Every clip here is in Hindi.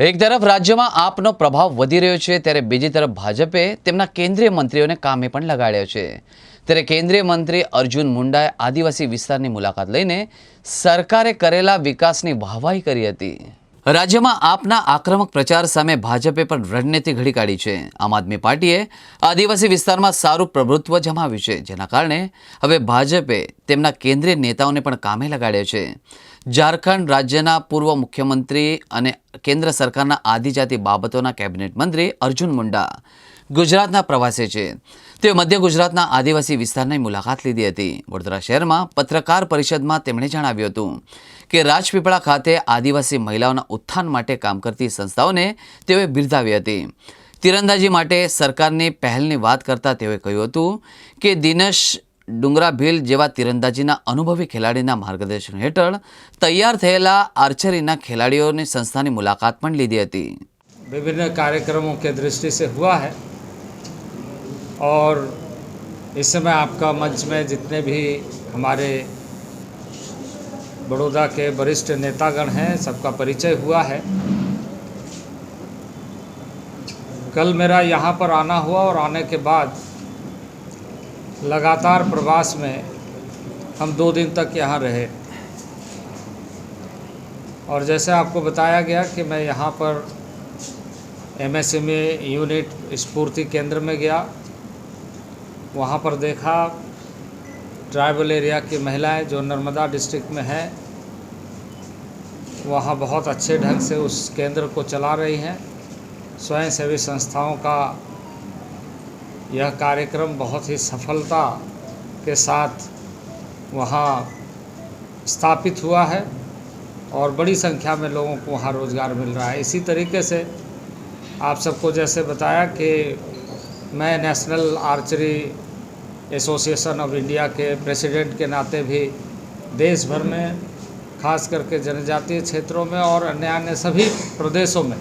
એક તરફ રાજ્યમાં આપનો પ્રભાવ વધી રહ્યો છે, ત્યારે બીજી તરફ ભાજપે તેમના કેન્દ્રીય મંત્રીઓને કામે પણ લગાડ્યા છે। ત્યારે કેન્દ્રીય મંત્રી અર્જુન મુંડાએ આદિવાસી વિસ્તારની મુલાકાત લઈને સરકારે કરેલા વિકાસની વાહવાહી કરી હતી। રાજ્યમાં આપના આક્રમક પ્રચાર સામે ભાજપે પણ રણનીતિ ઘડી કાઢી છે। આમ આદમી પાર્ટીએ આદિવાસી વિસ્તારમાં સારું પ્રભુત્વ જમાવ્યું છે, જેના કારણે હવે ભાજપે તેમના કેન્દ્રીય નેતાઓને પણ કામે લગાડ્યા છે। ઝારખંડ રાજ્યના પૂર્વ મુખ્યમંત્રી અને કેન્દ્ર સરકારના આદિજાતિ બાબતોના કેબિનેટ મંત્રી અર્જુન મુંડા ગુજરાતના પ્રવાસે છે। તેઓ મધ્ય ગુજરાતના આદિવાસી વિસ્તારની મુલાકાત લીધી હતી। વડોદરા શહેરમાં પત્રકાર પરિષદમાં તેમણે જણાવ્યું હતું કે રાજપીપળા ખાતે આદિવાસી મહિલાઓના ઉત્થાન માટે કામ કરતી સંસ્થાઓને તેઓએ બિરદાવી હતી। તીરંદાજી માટે સરકારની પહેલની વાત કરતા તેઓએ કહ્યું હતું કે દિનેશ ડુંગરા ભીલ જેવા તીરંદાજીના અનુભવી ખેલાડીના માર્ગદર્શન હેઠળ તૈયાર થયેલા આર્ચરીના ખેલાડીઓની સંસ્થાની મુલાકાત પણ લીધી હતી। विभिन्न कार्यक्रमों के दृष्टि से हुआ है और इस समय आपका मंच में जितने भी हमारे बड़ौदा के वरिष्ठ नेतागण हैं, सबका परिचय हुआ है। कल मेरा यहाँ पर आना हुआ और आने के बाद लगातार प्रवास में हम 2 दिन तक यहाँ रहे और जैसे आपको बताया गया कि मैं यहाँ पर MSME यूनिट स्फूर्ति केंद्र में गया। वहाँ पर देखा ट्राइबल एरिया की महिलाएं जो नर्मदा डिस्ट्रिक्ट में है, वहाँ बहुत अच्छे ढंग से उस केंद्र को चला रही हैं। स्वयं सेवी संस्थाओं का यह कार्यक्रम बहुत ही सफलता के साथ वहाँ स्थापित हुआ है और बड़ी संख्या में लोगों को वहाँ रोज़गार मिल रहा है। इसी तरीके से आप सबको जैसे बताया कि मैं national archery association of India के प्रेसिडेंट के नाते भी देश भर में खास करके जनजातीय क्षेत्रों में और अन्य सभी प्रदेशों में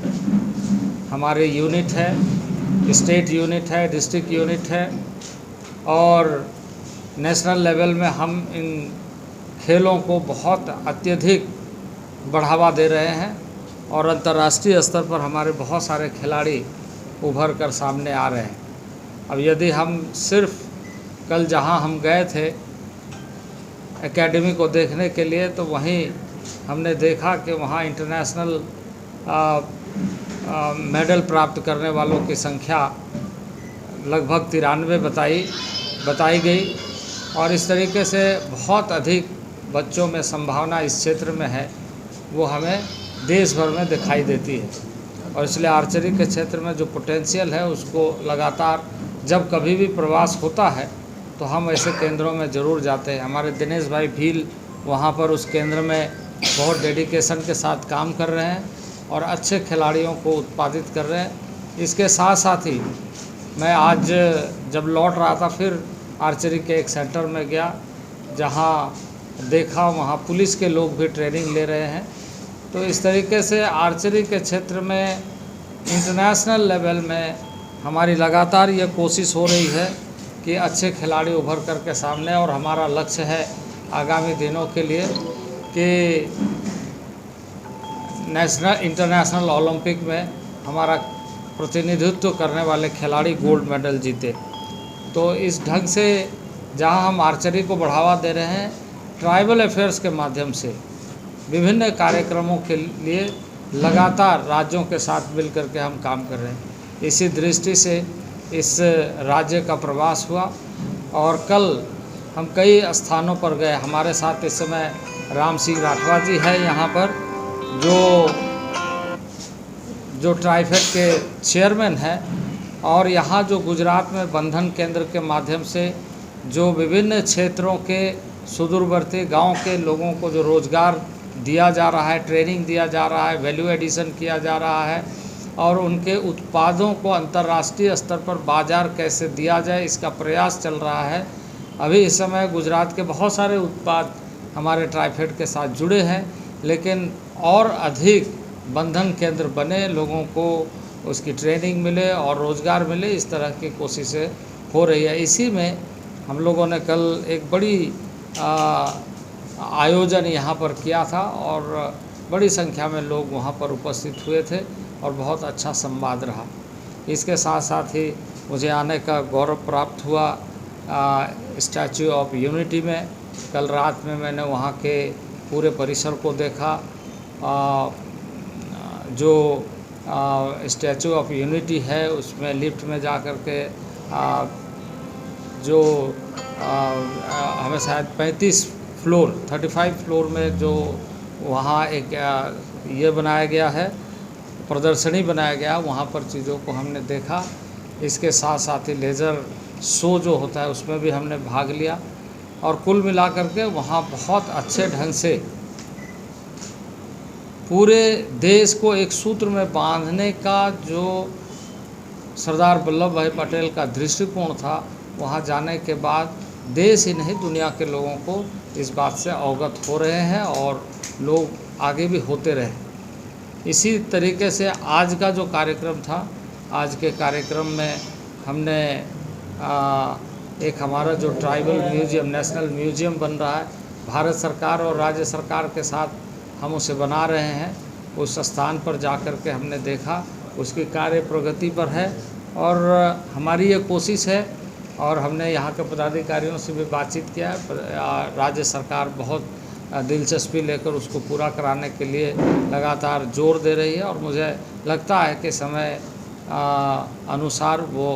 हमारे यूनिट है, स्टेट यूनिट है, डिस्ट्रिक्ट यूनिट है और नेशनल लेवल में हम इन खेलों को बहुत अत्यधिक बढ़ावा दे रहे हैं और अंतर्राष्ट्रीय स्तर पर हमारे बहुत सारे खिलाड़ी उभर कर सामने आ रहे हैं। अब यदि हम सिर्फ कल जहां हम गए थे एकेडमी को देखने के लिए, तो वहीं हमने देखा कि वहां इंटरनेशनल मेडल प्राप्त करने वालों की संख्या लगभग 93 बताई गई और इस तरीके से बहुत अधिक बच्चों में संभावना इस क्षेत्र में है, वो हमें देश भर में दिखाई देती है। और इसलिए आर्चरी के क्षेत्र में जो पोटेंशियल है उसको लगातार जब कभी भी प्रवास होता है तो हम ऐसे केंद्रों में ज़रूर जाते हैं। हमारे दिनेश भाई भील वहाँ पर उस केंद्र में बहुत डेडिकेशन के साथ काम कर रहे हैं और अच्छे खिलाड़ियों को उत्पादित कर रहे हैं। इसके साथ साथ ही मैं आज जब लौट रहा था फिर आर्चरी के एक सेंटर में गया, जहाँ देखा वहाँ पुलिस के लोग भी ट्रेनिंग ले रहे हैं। तो इस तरीके से आर्चरी के क्षेत्र में इंटरनेशनल लेवल में हमारी लगातार ये कोशिश हो रही है कि अच्छे खिलाड़ी उभर कर के सामने, और हमारा लक्ष्य है आगामी दिनों के लिए कि इंटरनेशनल ओलंपिक में हमारा प्रतिनिधित्व करने वाले खिलाड़ी गोल्ड मेडल जीते। तो इस ढंग से जहां हम आर्चरी को बढ़ावा दे रहे हैं, ट्राइबल अफेयर्स के माध्यम से विभिन्न कार्यक्रमों के लिए लगातार राज्यों के साथ मिल कर के हम काम कर रहे हैं। इसी दृष्टि से इस राज्य का प्रवास हुआ और कल हम कई स्थानों पर गए। हमारे साथ इस समय राम सिंह राठवा जी है यहाँ पर, जो ट्राइफेड के चेयरमैन हैं, और यहाँ जो गुजरात में बंधन केंद्र के माध्यम से जो विभिन्न क्षेत्रों के सुदूरवर्ती गांव के लोगों को जो रोज़गार दिया जा रहा है, ट्रेनिंग दिया जा रहा है, वैल्यू एडिशन किया जा रहा है और उनके उत्पादों को अंतर्राष्ट्रीय स्तर पर बाज़ार कैसे दिया जाए, इसका प्रयास चल रहा है। अभी इस समय गुजरात के बहुत सारे उत्पाद हमारे ट्राइफेड के साथ जुड़े हैं, लेकिन और अधिक बंधन केंद्र बने, लोगों को उसकी ट्रेनिंग मिले और रोज़गार मिले, इस तरह की कोशिशें हो रही है। इसी में हम लोगों ने कल एक बड़ी आयोजन यहाँ पर किया था और बड़ी संख्या में लोग वहाँ पर उपस्थित हुए थे और बहुत अच्छा संवाद रहा। इसके साथ साथ ही मुझे आने का गौरव प्राप्त हुआ स्टैचू ऑफ यूनिटी में। कल रात में मैंने वहाँ के पूरे परिसर को देखा। जो स्टैचू ऑफ यूनिटी है उसमें लिफ्ट में जा कर के जो हमें शायद 35 फ्लोर में जो वहाँ एक ये बनाया गया है, प्रदर्शनी बनाया गया, वहाँ पर चीज़ों को हमने देखा। इसके साथ साथ ही लेज़र शो जो होता है उसमें भी हमने भाग लिया। और कुल मिलाकर के वहाँ बहुत अच्छे ढंग से पूरे देश को एक सूत्र में बांधने का जो सरदार वल्लभ भाई पटेल का दृष्टिकोण था, वहाँ जाने के बाद देश ही नहीं दुनिया के लोगों को इस बात से अवगत हो रहे हैं और लोग आगे भी होते रहे। इसी तरीके से आज का जो कार्यक्रम था, आज के कार्यक्रम में हमने एक हमारा जो ट्राइबल म्यूजियम, नेशनल म्यूजियम बन रहा है, भारत सरकार और राज्य सरकार के साथ हम उसे बना रहे हैं। उस स्थान पर जाकर के हमने देखा, उसकी कार्य प्रगति पर है और हमारी ये कोशिश है और हमने यहाँ के पदाधिकारियों से भी बातचीत किया है। राज्य सरकार बहुत दिलचस्पी लेकर उसको पूरा कराने के लिए लगातार जोर दे रही है और मुझे लगता है कि समय अनुसार वो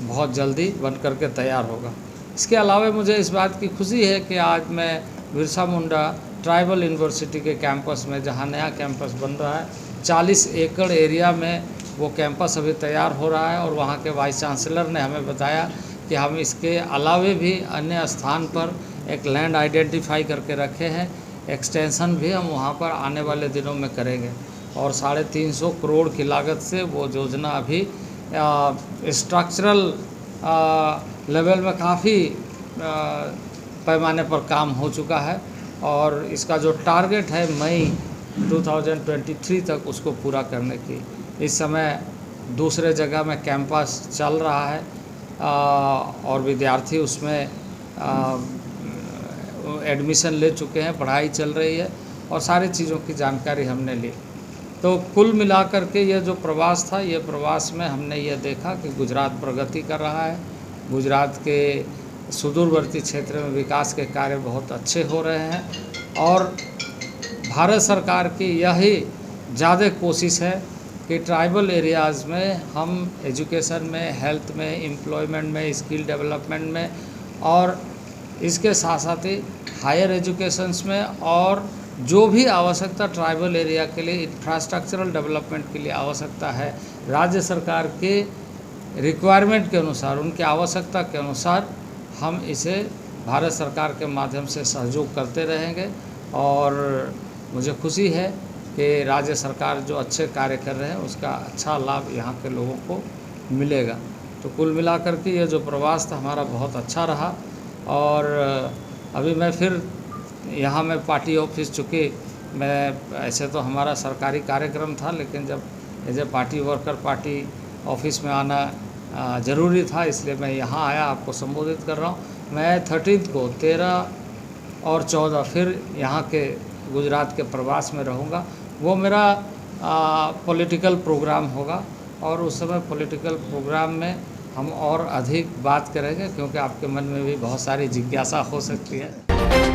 बहुत जल्दी बन कर के तैयार होगा। इसके अलावा मुझे इस बात की खुशी है कि आज मैं बिरसा मुंडा ट्राइबल यूनिवर्सिटी के कैंपस में, जहाँ नया कैंपस बन रहा है, 40 एकड़ एरिया में वो कैंपस अभी तैयार हो रहा है और वहाँ के वाइस चांसलर ने हमें बताया कि हम इसके अलावे भी अन्य स्थान पर एक लैंड आइडेंटिफाई करके रखे हैं। एक्सटेंशन भी हम वहाँ पर आने वाले दिनों में करेंगे और 350 करोड़ की लागत से वो योजना अभी स्ट्रक्चरल लेवल में काफ़ी पैमाने पर काम हो चुका है और इसका जो टारगेट है मई 2023 तक उसको पूरा करने की। इस समय दूसरे जगह में कैंपस चल रहा है और विद्यार्थी उसमें एडमिशन ले चुके हैं, पढ़ाई चल रही है और सारी चीज़ों की जानकारी हमने ली। तो कुल मिलाकर के ये जो प्रवास था, ये प्रवास में हमने ये देखा कि गुजरात प्रगति कर रहा है। गुजरात के सुदूरवर्ती क्षेत्र में विकास के कार्य बहुत अच्छे हो रहे हैं और भारत सरकार की यही ज़्यादा कोशिश है कि ट्राइबल एरियाज़ में हम एजुकेशन में, हेल्थ में, एम्प्लॉयमेंट में, स्किल डेवलपमेंट में और इसके साथ साथ ही हायर एजुकेशंस में और जो भी आवश्यकता ट्राइबल एरिया के लिए इंफ्रास्ट्रक्चरल डेवलपमेंट के लिए आवश्यकता है, राज्य सरकार के रिक्वायरमेंट के अनुसार, उनकी आवश्यकता के अनुसार हम इसे भारत सरकार के माध्यम से सहयोग करते रहेंगे। और मुझे खुशी है कि राज्य सरकार जो अच्छे कार्य कर रहे हैं उसका अच्छा लाभ यहाँ के लोगों को मिलेगा। तो कुल मिलाकर के ये जो प्रवास था हमारा बहुत अच्छा रहा और अभी मैं फिर यहाँ मैं पार्टी ऑफिस, चूँकि मैं ऐसे तो हमारा सरकारी कार्यक्रम था लेकिन जब as a party worker party office में आना ज़रूरी था, इसलिए मैं यहाँ आया, आपको संबोधित कर रहा हूँ। मैं 13 को 13 और 14 फिर यहाँ के गुजरात के प्रवास में रहूँगा। वो मेरा पॉलिटिकल प्रोग्राम होगा और उस समय पॉलिटिकल प्रोग्राम में हम और अधिक बात करेंगे क्योंकि आपके मन में भी बहुत सारी जिज्ञासा हो सकती है।